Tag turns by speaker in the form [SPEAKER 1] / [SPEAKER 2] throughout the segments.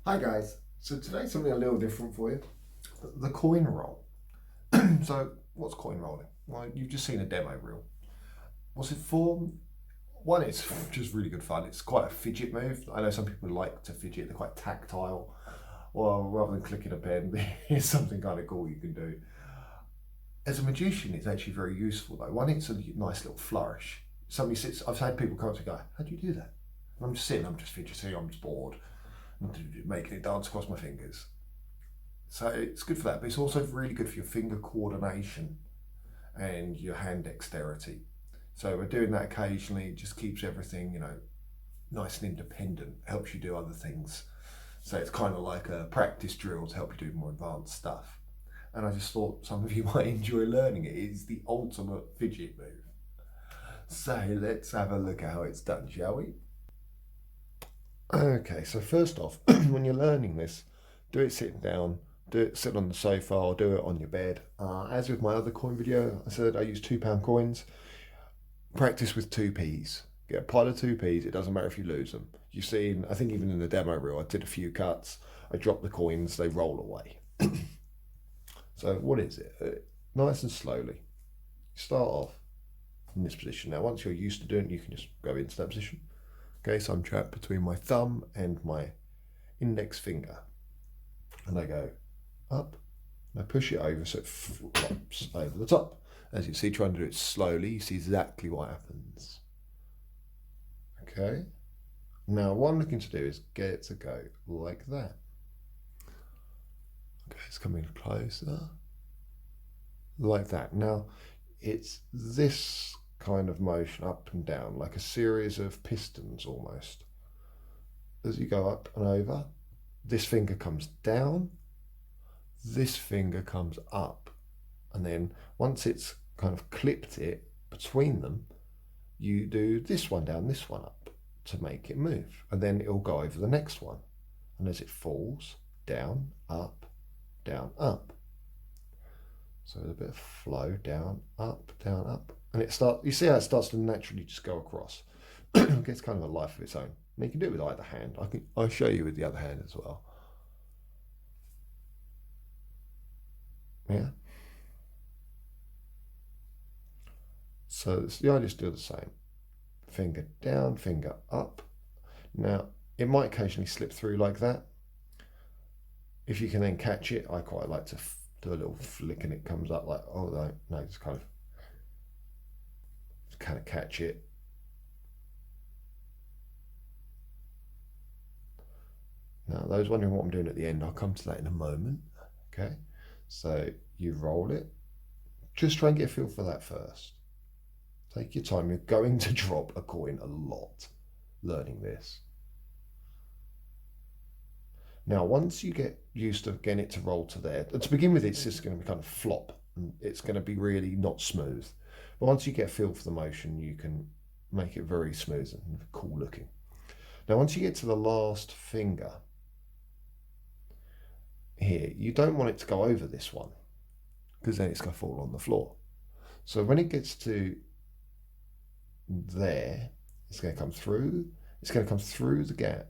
[SPEAKER 1] Hi guys, so today's something a little different for you. The coin roll. So what's coin rolling? Well, you've just seen a demo reel. What's it for? One, it's just really good fun. It's quite a fidget move. I know some people like to fidget, they're quite tactile. Well, rather than clicking a pen, here's something kind of cool you can do. As a magician, it's actually very useful though. One, it's a nice little flourish. Somebody sits, I've had people come up to go, how do you do that? And I'm just sitting, I'm just fidgeting, I'm just bored, making it dance across my fingers. So it's good for that, but it's also really good for your finger coordination and your hand dexterity. So we're doing that occasionally. It just keeps everything, nice and independent. Helps you do other things. So it's kind of like a practice drill to help you do more advanced stuff. And I just thought some of you might enjoy learning it. It's the ultimate fidget move. So let's have a look at how it's done, shall we? Okay, so first off, when you're learning this, do it sitting down, do it sitting on the sofa, or do it on your bed. As with my other coin video, I said I use £2 coins. Practice with 2p's. Get a pile of 2p's, it doesn't matter if you lose them. You've seen, I think even in the demo reel, I did a few cuts, I drop the coins, they roll away. So what is it? Nice and slowly. Start off in this position. Now once you're used to doing it, you can just go into that position. Okay, so I'm trapped between my thumb and my index finger. And I go up, and I push it over so it flops over the top. As you see, trying to do it slowly, you see exactly what happens. Okay, now what I'm looking to do is get it to go like that. Okay, it's coming closer, like that. Now, it's this kind of motion up and down, like a series of pistons almost. As you go up and over, this finger comes down, this finger comes up, and then once it's kind of clipped it between them, you do this one down, this one up to make it move, and then it'll go over the next one, and as it falls, down, up, so there's a bit of flow, down, up, and you see how it starts to naturally just go across. It gets kind of a life of its own. And you can do it with either hand. I'll show you with the other hand as well. Yeah. So the idea is to do the same. Finger down, finger up. Now, it might occasionally slip through like that. If you can then catch it, I quite like to do a little flick and it comes up like, oh no, just kind of catch it. Now, those wondering what I'm doing at the end, I'll come to that in a moment. Okay, so you roll it. Just try and get a feel for that first. Take your time. You're going to drop a coin a lot learning this. Now, once you get used to getting it to roll to there, to begin with, it's just going to kind of flop. And it's going to be really not smooth. But once you get a feel for the motion, you can make it very smooth and cool looking. Now, once you get to the last finger here, you don't want it to go over this one because then it's going to fall on the floor. So when it gets to there, it's going to come through. It's going to come through the gap,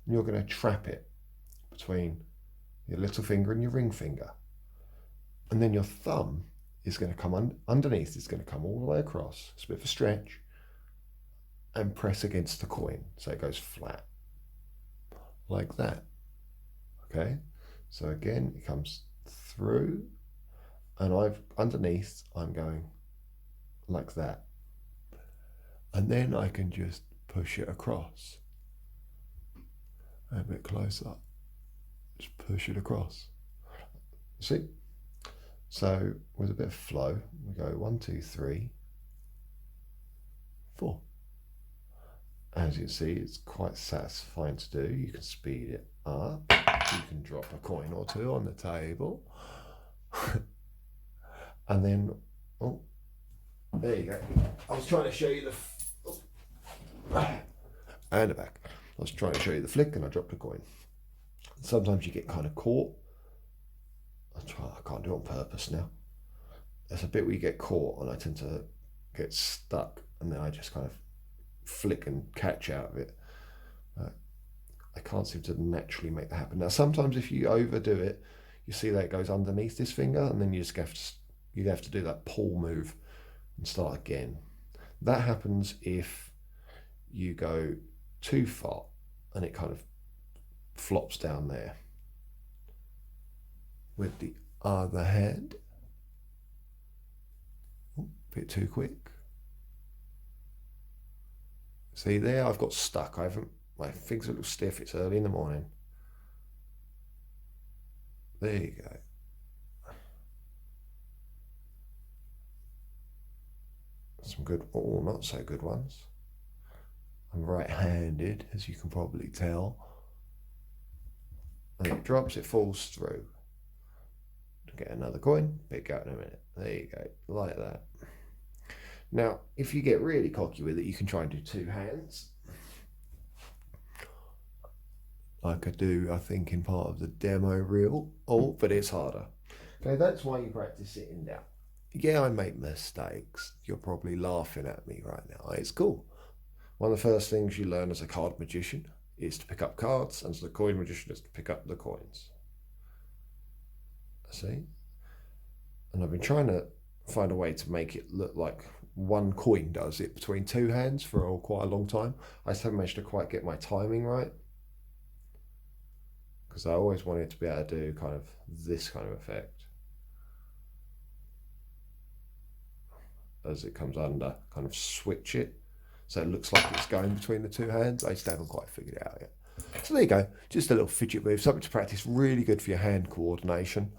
[SPEAKER 1] and you're going to trap it between your little finger and your ring finger, and then your thumb is going to come underneath. It's going to come all the way across. It's a bit of a stretch, and press against the coin so it goes flat, like that. Okay, so again it comes through, and I'm going like that. And then I can just push it across. A bit closer. Just push it across. See? So with a bit of flow, we go 1, 2, 3, 4. As you can see, it's quite satisfying to do. You can speed it up. You can drop a coin or two on the table. And then, oh, there you go. I was trying to show you the and the back. I was trying to show you the flick and I dropped a coin. Sometimes you get kind of caught. I can't do it on purpose now. There's a bit where you get caught and I tend to get stuck and then I just kind of flick and catch out of it. I can't seem to naturally make that happen. Now, sometimes if you overdo it, you see that it goes underneath this finger, and then you have to do that pull move and start again. That happens if you go too far and it kind of flops down there. With the other hand, a bit too quick. See there, I've got stuck. My fingers are a little stiff. It's early in the morning. There you go. Some good, or not so good ones. I'm right-handed, as you can probably tell. And it drops, it falls through. Get another coin, pick out in a minute. There you go, like that. Now, if you get really cocky with it, you can try and do two hands. Like I do, I think, in part of the demo reel. Oh, but it's harder. Okay, that's why you practice sitting down. Yeah, I make mistakes. You're probably laughing at me right now. It's cool. One of the first things you learn as a card magician is to pick up cards, and as a coin magician is to pick up the coins. See? And I've been trying to find a way to make it look like one coin does it between two hands for quite a long time. I just haven't managed to quite get my timing right, because I always wanted to be able to do kind of this kind of effect as it comes under, kind of switch it so it looks like it's going between the two hands. I just haven't quite figured it out yet. So there you go, just a little fidget move, something to practice, really good for your hand coordination.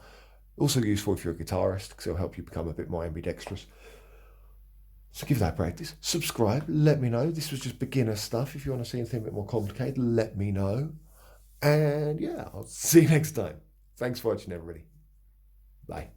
[SPEAKER 1] Also useful if you're a guitarist, because it'll help you become a bit more ambidextrous. So give that a practice. Subscribe, let me know. This was just beginner stuff. If you want to see anything a bit more complicated, let me know. And yeah, I'll see you next time. Thanks for watching, everybody. Bye.